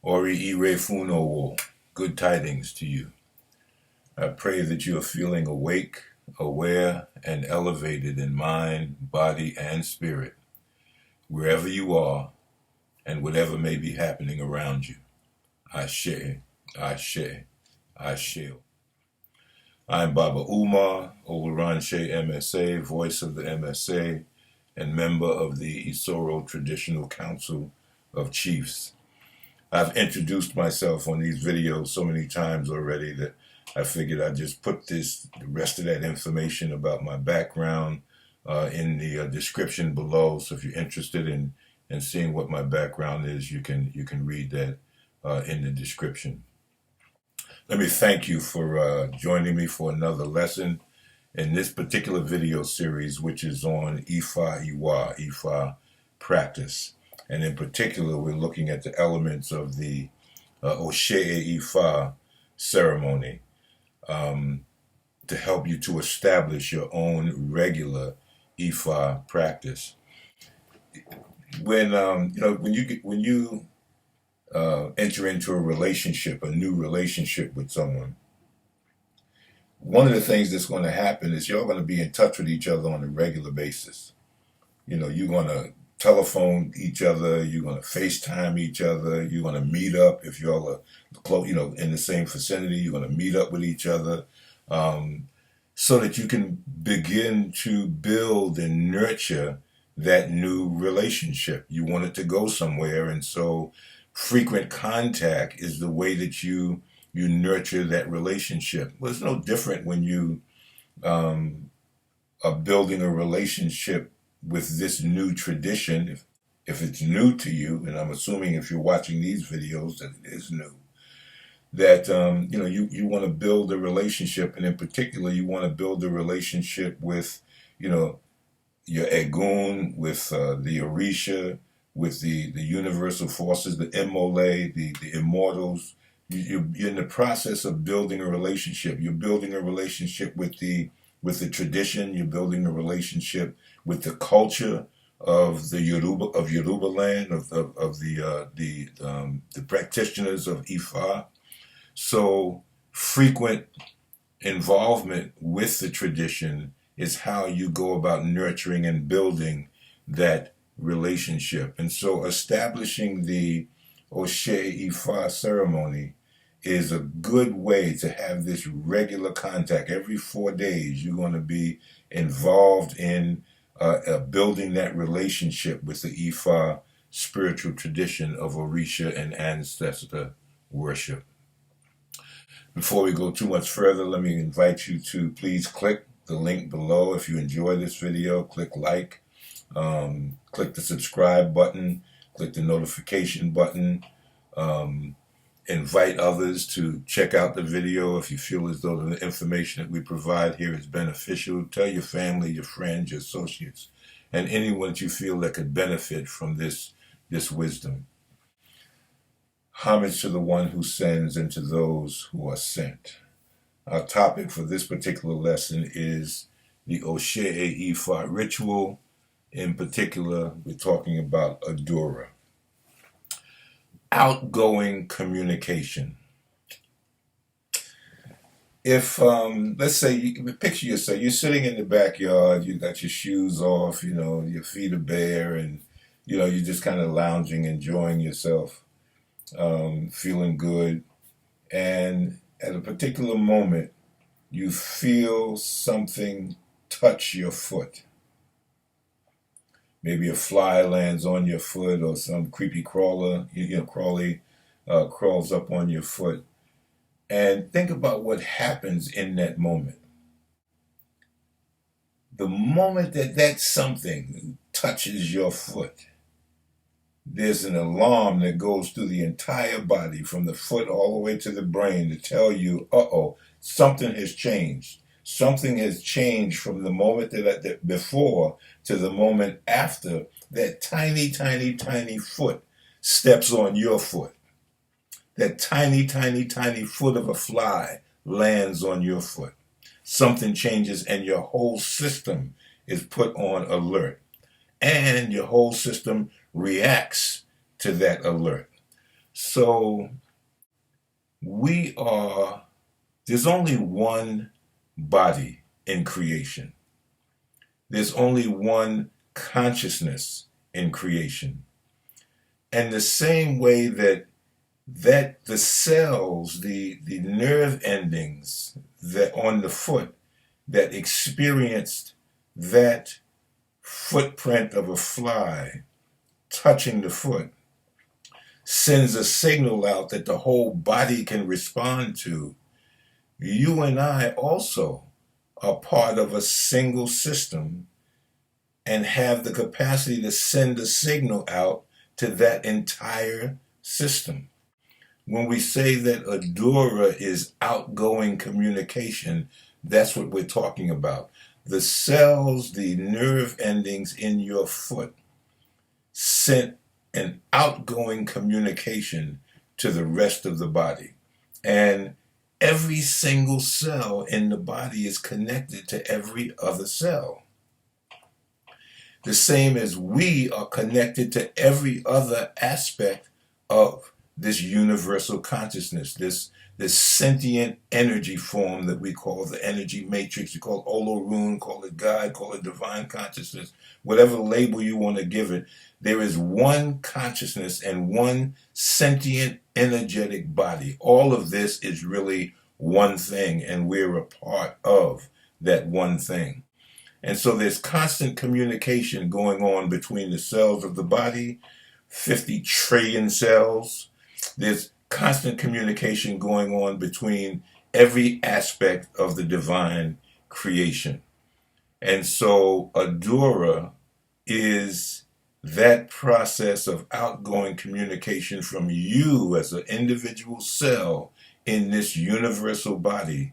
Oriire Funowo, good tidings to you. I pray that you are feeling awake, aware, and elevated in mind, body, and spirit, wherever you are, and whatever may be happening around you. Ashe, Ashe, Ashe. I'm Baba Umar, Oluranse Emese, voice of the MSA, and member of the Isoro Traditional Council of Chiefs. I've introduced myself on these videos so many times already that I figured I'd just put the rest of that information about my background in the description below. So if you're interested in seeing what my background is, you can read that in the description. Let me thank you for joining me for another lesson in this particular video series, which is on Ifa Iwa practice. And in particular, we're looking at the elements of the Ifa ceremony to help you to establish your own regular Ifa practice. When you enter into a relationship, a new relationship with someone, one of the things that's going to happen is you're going to be in touch with each other on a regular basis. You're going to telephone each other, you're going to FaceTime each other, you're going to meet up if y'all are close, in the same vicinity, you're going to meet up with each other so that you can begin to build and nurture that new relationship. You want it to go somewhere, and so frequent contact is the way that you nurture that relationship. Well, it's no different when you are building a relationship with this new tradition, if it's new to you, and I'm assuming if you're watching these videos that it is new, that you want to build a relationship, and in particular you want to build a relationship with your Egun, with the Orisa, with the universal forces, the Imole, the immortals. You're in the process of building a relationship. You're building a relationship with the tradition. You're building a relationship with the culture of the Yoruba land, of the practitioners of Ifa. So frequent involvement with the tradition is how you go about nurturing and building that relationship. And so establishing the Ifa ceremony is a good way to have this regular contact. Every 4 days, you're going to be involved in building that relationship with the Ifa spiritual tradition of Orisa and Ancestor worship. Before we go too much further, let me invite you to please click the link below. If you enjoy this video, click like, click the subscribe button, click the notification button, invite others to check out the video if you feel as though the information that we provide here is beneficial. Tell your family, your friends, your associates, and anyone that you feel that could benefit from this wisdom. Homage to the one who sends and to those who are sent. Our topic for this particular lesson is the Ifa ritual. In particular, we're talking about Adura. Outgoing communication. If, let's say, picture yourself, you're sitting in the backyard, you got your shoes off, your feet are bare, and, you're just kind of lounging, enjoying yourself, feeling good. And at a particular moment, you feel something touch your foot. Maybe a fly lands on your foot, or some creepy crawler, crawls up on your foot. And think about what happens in that moment. The moment that something touches your foot, there's an alarm that goes through the entire body, from the foot all the way to the brain, to tell you, something has changed. Something has changed from the moment that before to the moment after that tiny, tiny, tiny foot steps on your foot. That tiny, tiny, tiny foot of a fly lands on your foot. Something changes, and your whole system is put on alert. And your whole system reacts to that alert. So there's only one body in creation. There's only one consciousness in creation. And the same way that the cells, the nerve endings that on the foot that experienced that footprint of a fly touching the foot sends a signal out that the whole body can respond to. You and I also are part of a single system and have the capacity to send a signal out to that entire system. When we say that Adura is outgoing communication, that's what we're talking about. The cells, the nerve endings in your foot sent an outgoing communication to the rest of the body. And every single cell in the body is connected to every other cell. The same as we are connected to every other aspect of this universal consciousness, this sentient energy form that we call the energy matrix. You call it Olorun, call it God, call it divine consciousness, whatever label you want to give it. There is one consciousness and one sentient energetic body. All of this is really one thing, and we're a part of that one thing. And so there's constant communication going on between the cells of the body, 50 trillion cells. There's constant communication going on between every aspect of the divine creation. And so Adura is that process of outgoing communication from you as an individual cell in this universal body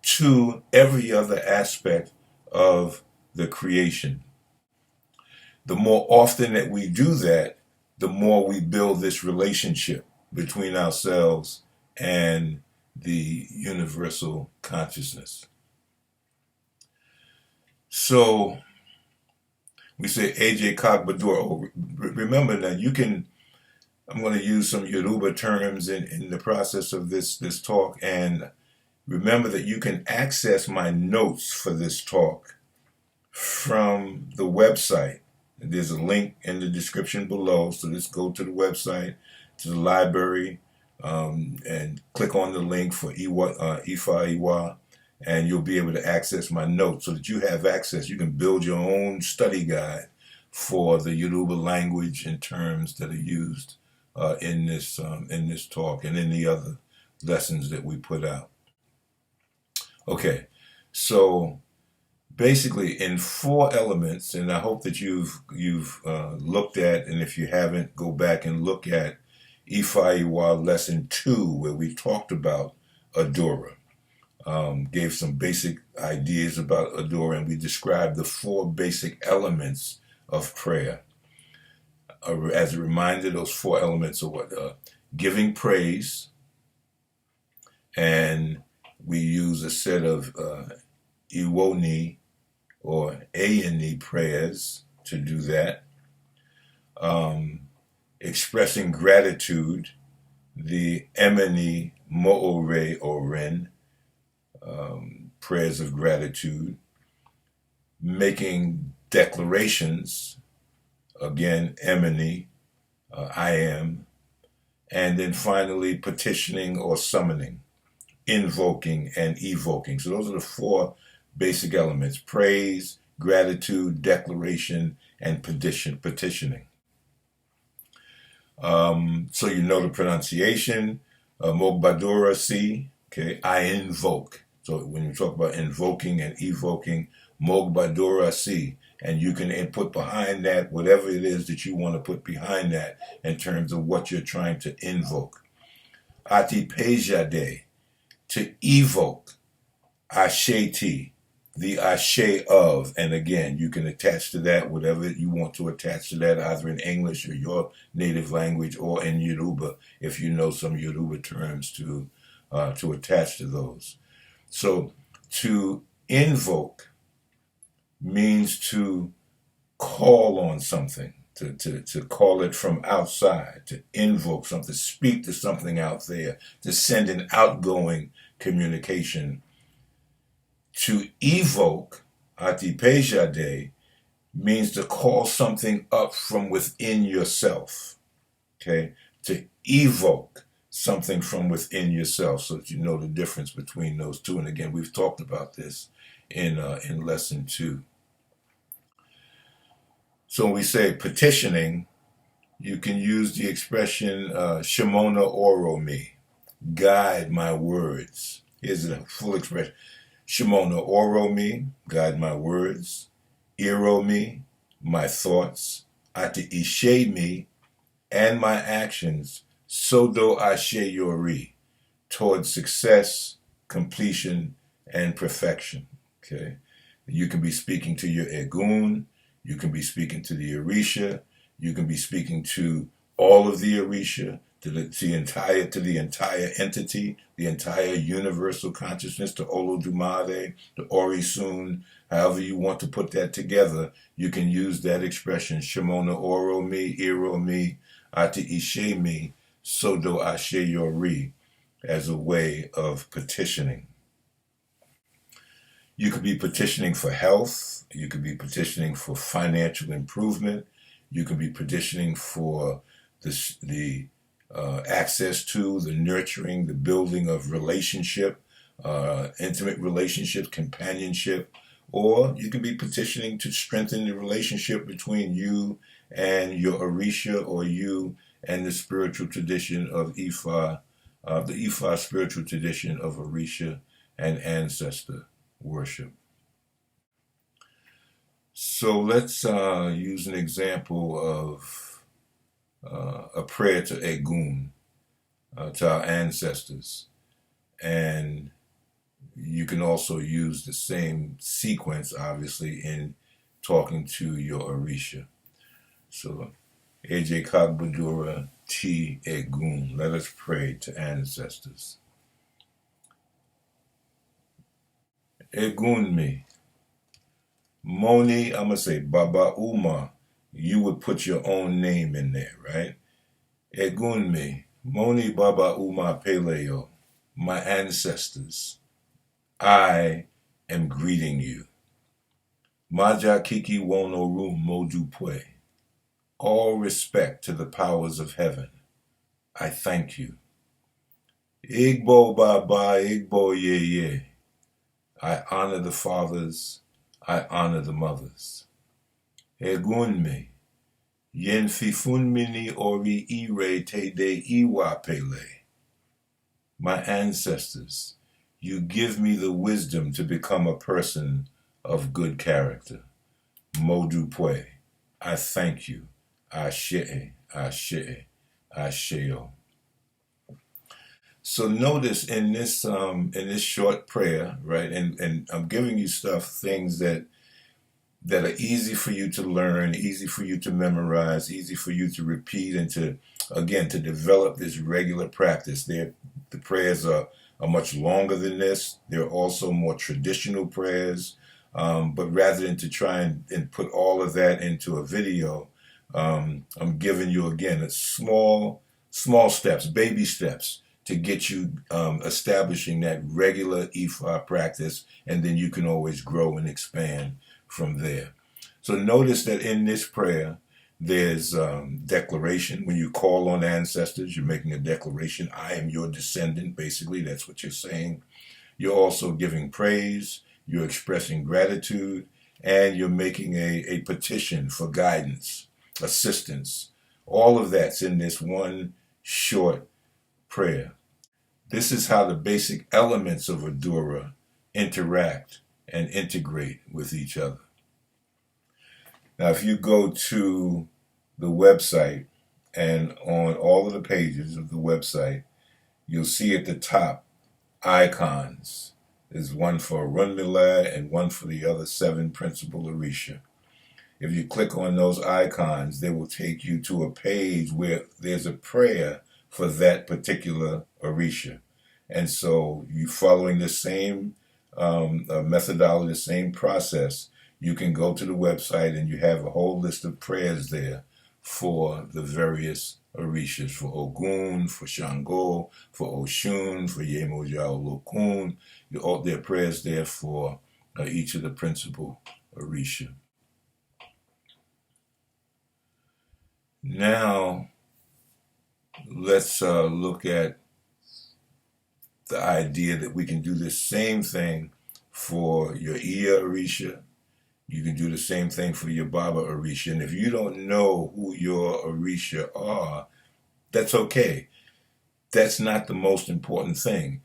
to every other aspect of the creation. The more often that we do that, the more we build this relationship between ourselves and the universal consciousness. So we say AJ Kagbador. Remember that I'm going to use some Yoruba terms in the process of this talk, and remember that you can access my notes for this talk from the website. There's a link in the description below, so just go to the website, to the library, and click on the link for Ifa Iwa, and you'll be able to access my notes so that you have access. You can build your own study guide for the Yoruba language and terms that are used in this talk and in the other lessons that we put out. Okay, so basically in 4 elements, and I hope that you've looked at, and if you haven't, go back and look at Ifa Iwa Lesson 2, where we talked about Adura. Gave some basic ideas about Adura, and we described the 4 basic elements of prayer. As a reminder, those 4 elements are what? Giving praise, and we use a set of Iwoni or Ayani prayers to do that. Expressing gratitude, the Emeni Mo'ore Oren, prayers of gratitude. Making declarations, again, Emeni, I am. And then finally petitioning or summoning, invoking and evoking. So those are the 4 basic elements: praise, gratitude, declaration, and petitioning. So you know the pronunciation, Mogbadora si, okay, I invoke. So when you talk about invoking and evoking, Mogbadora si, and you can put behind that whatever it is that you want to put behind that in terms of what you're trying to invoke. Ati pejade, to evoke. Asheti, the ashe of, and again, you can attach to that whatever you want to attach to that, either in English or your native language, or in Yoruba, if you know some Yoruba terms to attach to those. So to invoke means to call on something, to call it from outside, to invoke something, speak to something out there, to send an outgoing communication. To evoke, atipejade, means to call something up from within yourself. Okay? To evoke something from within yourself, so that you know the difference between those two. And again, we've talked about this in lesson 2. So when we say petitioning, you can use the expression Shimona Oro me, guide my words. Here's the full expression. Shimona Oro me, guide my words. Iro me, my thoughts. Ati Ishe me, and my actions. Sodo Ashe Yori, towards success, completion, and perfection. Okay? You can be speaking to your Egun. You can be speaking to the Orisha. You can be speaking to all of the Orisha, to the entire entity, the entire universal consciousness, to Olodumare, to Orisun. However you want to put that together, you can use that expression, Shimona Oro mi, Iro mi, Ati Ishe mi, Sodo Ashe Yori, as a way of petitioning. You could be petitioning for health. You could be petitioning for financial improvement. You could be petitioning for the access to, the nurturing, the building of relationship, intimate relationships, companionship. Or you can be petitioning to strengthen the relationship between you and your Orisha, or you and the spiritual tradition of Ifa, the Ifa spiritual tradition of Orisha and Ancestor worship. So let's use an example of a prayer to Egun, to our ancestors. And you can also use the same sequence, obviously, in talking to your Orisha. So, Eje Kagbadura Ti Egun. Let us pray to ancestors. Egun me. Moni, I'm going to say Baba Umar. You would put your own name in there, right? Egun me. Moni Baba Umar Peleo. My ancestors. I am greeting you. Maja Kiki Wonoru Modupwe. All respect to the powers of heaven. I thank you. Igbo Baba, Igbo Ye Ye. I honor the fathers. I honor the mothers. Egunme. Yen Fifunmini Oriire Te De Iwa Pele. My ancestors, you give me the wisdom to become a person of good character. Modupwe. I thank you. Ashe, Ashe, Asheo. So notice in this short prayer, right, and I'm giving you things that are easy for you to learn, easy for you to memorize, easy for you to repeat, and to develop this regular practice. The prayers are much longer than this. There are also more traditional prayers, but rather than to try and put all of that into a video, I'm giving you, again, a small steps, baby steps, to get you establishing that regular Ifa practice, and then you can always grow and expand from there. So notice that in this prayer, there's declaration. When you call on ancestors, you're making a declaration. I am your descendant, basically. That's what you're saying. You're also giving praise. You're expressing gratitude. And you're making a petition for guidance, assistance. All of that's in this one short prayer. This is how the basic elements of Adura interact and integrate with each other. Now, if you go to the website, and on all of the pages of the website, you'll see at the top icons. There's one for Runmila and one for the other 7 principal Orisha. If you click on those icons, they will take you to a page where there's a prayer for that particular Orisha. And so you following the same methodology, the same process, you can go to the website and you have a whole list of prayers there for the various Orishas, for Ogun, for Shango, for Oshun, for Yemoja Olokun. There are prayers there for each of the principal Orisha. Now, let's look at the idea that we can do the same thing for your Iya Orisha. You can do the same thing for your Baba Orisha. And if you don't know who your Orisha are, that's okay. That's not the most important thing.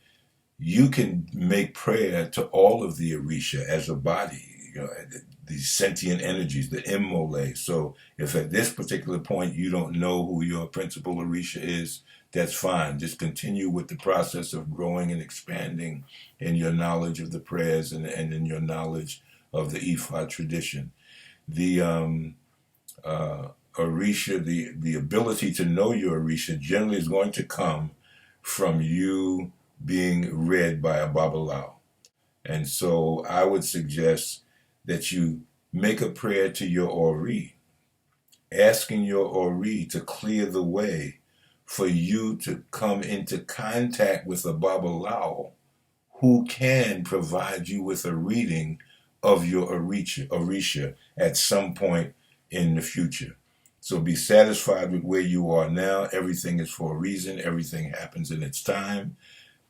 You can make prayer to all of the Orisha as a body, these sentient energies, the Immole. So if at this particular point you don't know who your principal Orisha is, that's fine. Just continue with the process of growing and expanding in your knowledge of the prayers and in your knowledge of the Ifa tradition. The Orisha, the ability to know your Orisha generally is going to come from you being read by a Babalawo. And so I would suggest that you make a prayer to your Ori, asking your Ori to clear the way for you to come into contact with a Babalawo who can provide you with a reading of your Orisha at some point in the future. So be satisfied with where you are now. Everything is for a reason. Everything happens in its time.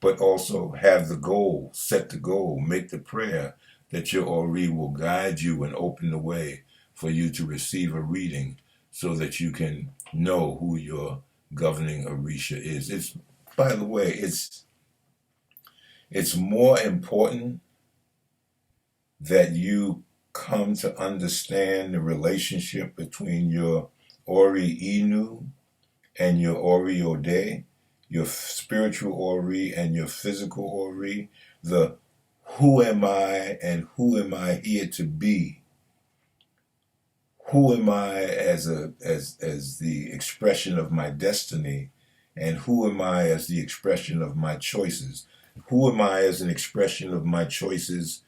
But also have the goal, set the goal, make the prayer that your Ori will guide you and open the way for you to receive a reading so that you can know who your governing Orisha is. It's, by the way, it's more important that you come to understand the relationship between your Ori Inu and your Ori Ode, your spiritual Ori and your physical Ori, the who am I and who am I here to be? Who am I as the expression of my destiny, and who am I as the expression of my choices? Who am I as an expression of my choices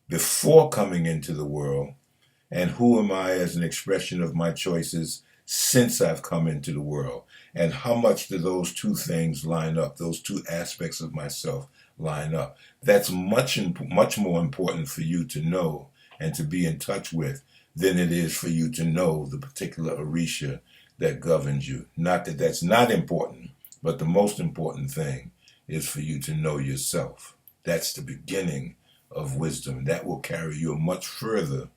before coming into the world, and who am I as an expression of my choices since I've come into the world? And how much do those two things line up, those two aspects of myself line up? That's much more important for you to know and to be in touch with than it is for you to know the particular Orisha that governs you. Not that that's not important, but the most important thing is for you to know yourself. That's the beginning of wisdom. That will carry you much further,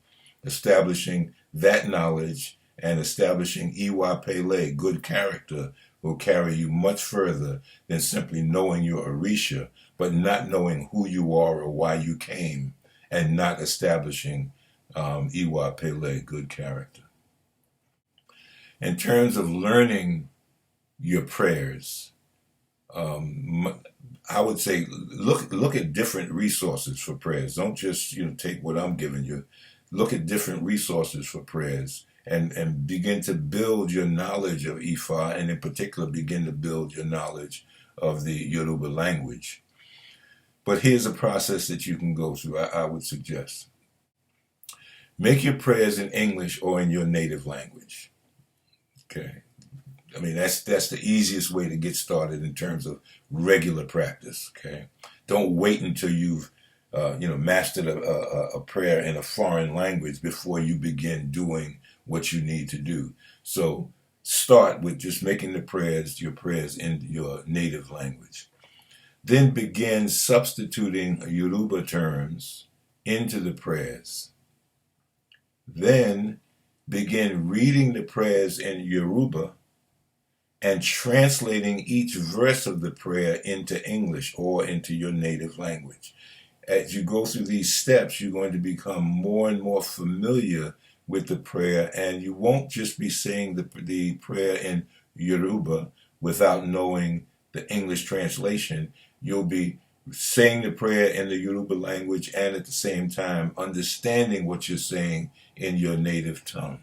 establishing that knowledge and establishing Iwa Pele, good character, will carry you much further than simply knowing your Orisha, but not knowing who you are or why you came, and not establishing Iwa Pele, good character. In terms of learning your prayers, I would say look at different resources for prayers. Don't just take what I'm giving you. Look at different resources for prayers and begin to build your knowledge of Ifa, and in particular begin to build your knowledge of the Yoruba language. But here's a process that you can go through, I would suggest. Make your prayers in English or in your native language. Okay. I mean, that's the easiest way to get started in terms of regular practice, okay? Don't wait until you've, mastered a prayer in a foreign language before you begin doing what you need to do. So start with just making your prayers in your native language. Then begin substituting Yoruba terms into the prayers. Then begin reading the prayers in Yoruba and translating each verse of the prayer into English or into your native language. As you go through these steps, you're going to become more and more familiar with the prayer, and you won't just be saying the prayer in Yoruba without knowing the English translation. You'll be saying the prayer in the Yoruba language and at the same time understanding what you're saying in your native tongue.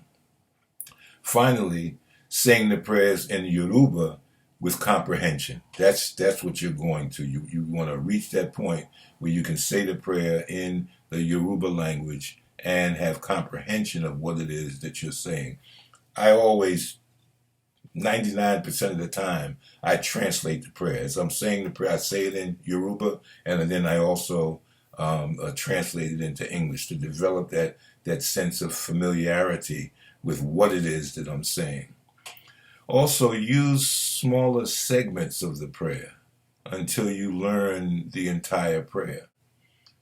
Finally, saying the prayers in Yoruba with comprehension. That's what you're going to. You want to reach that point where you can say the prayer in the Yoruba language and have comprehension of what it is that you're saying. I always 99% of the time, I translate the prayer. As I'm saying the prayer, I say it in Yoruba, and then I also translate it into English to develop that sense of familiarity with what it is that I'm saying. Also, use smaller segments of the prayer until you learn the entire prayer.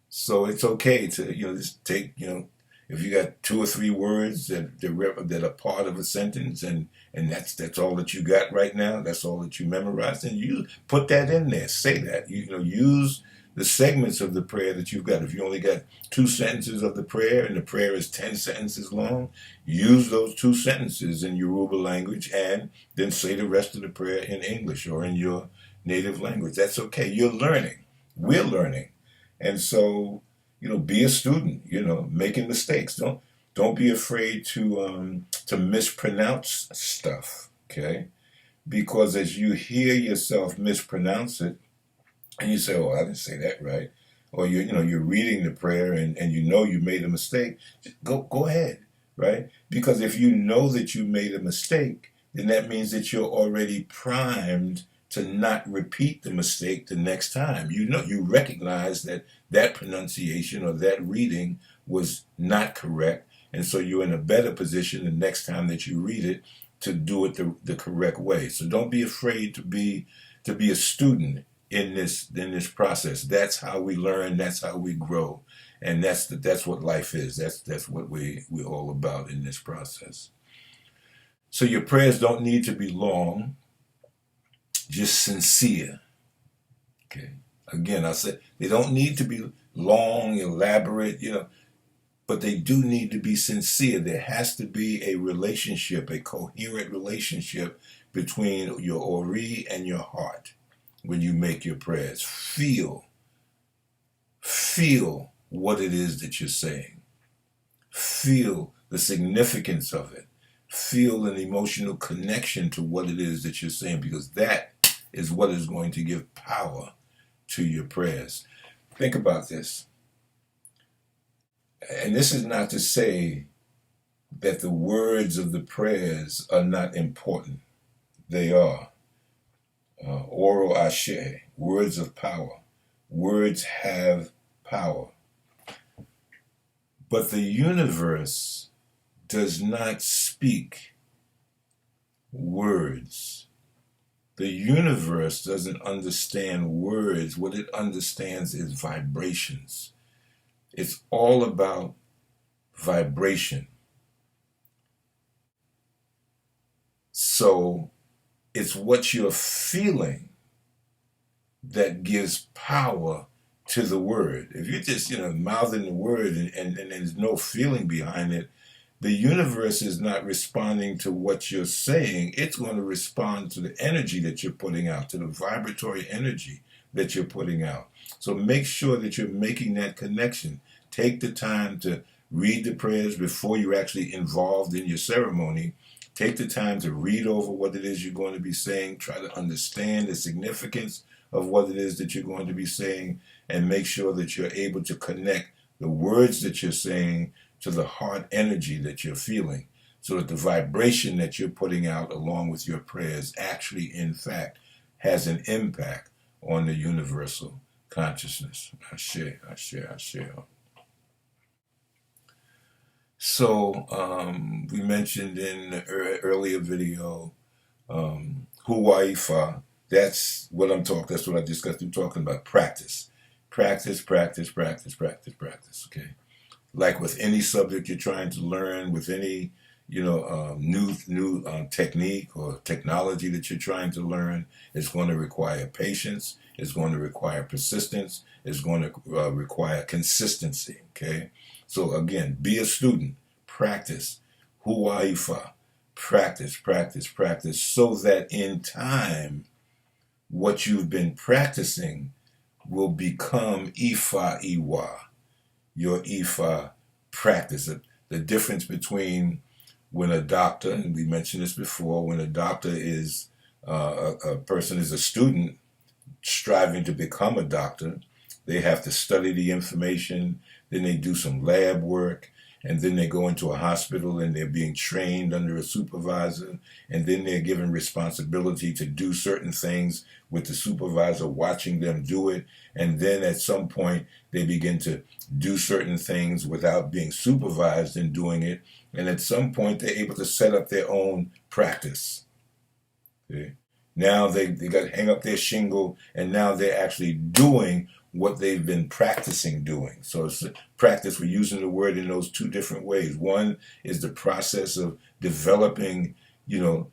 So it's okay to, just take, if you got 2 or 3 words that are part of a sentence, and that's all that you got right now, that's all that you memorized, and you put that in there. Say that. Use the segments of the prayer that you've got. If you only got 2 sentences of the prayer and the prayer is 10 sentences long, use those 2 sentences in Yoruba language and then say the rest of the prayer in English or in your native language. That's okay. You're learning. We're learning. And so, be a student, making mistakes. Don't be afraid to mispronounce stuff, okay? Because as you hear yourself mispronounce it, and you say, "Oh, I didn't say that right," or you're reading the prayer and you made a mistake, just go ahead, right? Because if you know that you made a mistake, then that means that you're already primed to not repeat the mistake the next time. You recognize that pronunciation or that reading was not correct, and so you're in a better position the next time that you read it to do it the correct way. So don't be afraid to be a student in this process. That's how we learn. That's how we grow, and that's what life is. That's what we're all about in this process. So your prayers don't need to be long, just sincere. Okay. Again, I said they don't need to be long, elaborate, but they do need to be sincere. There has to be a relationship, a coherent relationship between your ori and your heart. When you make your prayers, feel what it is that you're saying. Feel the significance of it. Feel an emotional connection to what it is that you're saying, because that is what is going to give power to your prayers. Think about this. And this is not to say that the words of the prayers are not important. They are. Oro ashe, words of power. Words have power. But the universe does not speak words. The universe doesn't understand words. What it understands is vibrations. It's all about vibration. So it's what you're feeling that gives power to the word. If you're just, mouthing the word and there's no feeling behind it, the universe is not responding to what you're saying. It's going to respond to the energy that you're putting out, to the vibratory energy that you're putting out. So make sure that you're making that connection. Take the time to read the prayers before you're actually involved in your ceremony. Take the time to read over what it is you're going to be saying. Try to understand the significance of what it is that you're going to be saying, and make sure that you're able to connect the words that you're saying to the heart energy that you're feeling, so that the vibration that you're putting out along with your prayers actually, in fact, has an impact on the universal consciousness. Ashe, ashe, ashe. So we mentioned in the earlier video, Ifa. That's what I'm talking. That's what I just got through talking about. Practice, practice, practice, practice, practice, practice. Okay, like with any subject you're trying to learn, with any new technique or technology that you're trying to learn, it's going to require patience. It's going to require persistence. It's going to require consistency. Okay. So again, be a student, practice, Ifa, practice, practice, practice, so that in time, what you've been practicing will become Ifa Iwa, your Ifa practice. The difference between when a doctor, and we mentioned this before, when a doctor is, a person is a student striving to become a doctor, they have to study the information, then they do some lab work, and then they go into a hospital and they're being trained under a supervisor, and then they're given responsibility to do certain things with the supervisor watching them do it, and then at some point they begin to do certain things without being supervised in doing it, and at some point they're able to set up their own practice. Okay? Now they got to hang up their shingle, and now they're actually doing what they've been practicing doing. So it's practice. We're using the word in those two different ways. One is the process of developing, your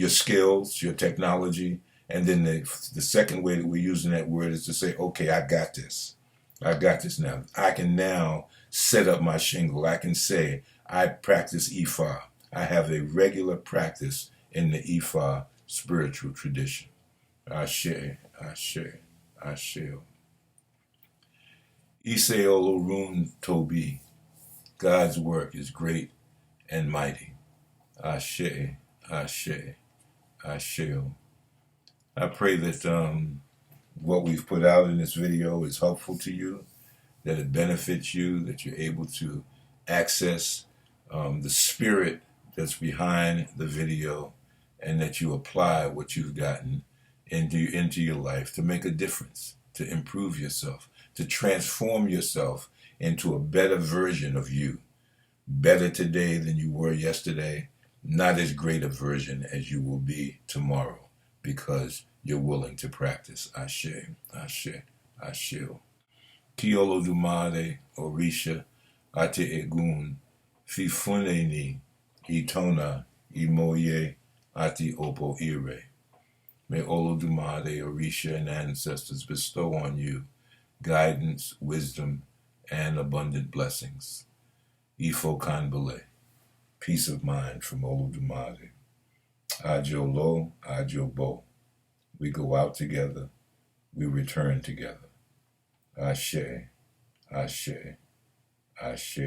skills, your technology, and then the second way that we're using that word is to say, okay, I got this. I got this now. I can now set up my shingle. I can say I practice Ifa. I have a regular practice in the Ifa spiritual tradition. Ashe, Ashe, Ashe. Ise Olorun Tobi. God's work is great and mighty. Ashe, Ashe, Ashe. I pray that what we've put out in this video is helpful to you, that it benefits you, that you're able to access the spirit that's behind the video, and that you apply what you've gotten into your life to make a difference, to improve yourself, to transform yourself into a better version of you. Better today than you were yesterday, not as great a version as you will be tomorrow, because you're willing to practice. Ashe, Ashe, Ashe. Ki Olodumare Orisa ate egun fifuneni itona imoye ati Oriire. May Olodumare, Orisa, and ancestors bestow on you guidance, wisdom, and abundant blessings. Ifo Kanbele, peace of mind from Olodumare. Ajo Lo, Ajo Bo. We go out together, we return together. Ashe, Ashe, Ashe.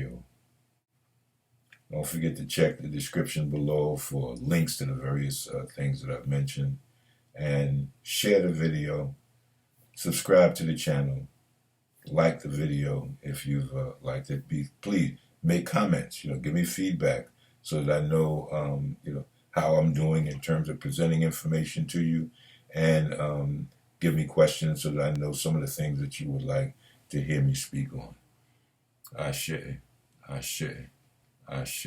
Don't forget to check the description below for links to the various things that I've mentioned. And share the video, subscribe to the channel, like the video if you've liked it. Please make comments, give me feedback so that I know, how I'm doing in terms of presenting information to you, and give me questions so that I know some of the things that you would like to hear me speak on. Ashe, Ashe, Ashe.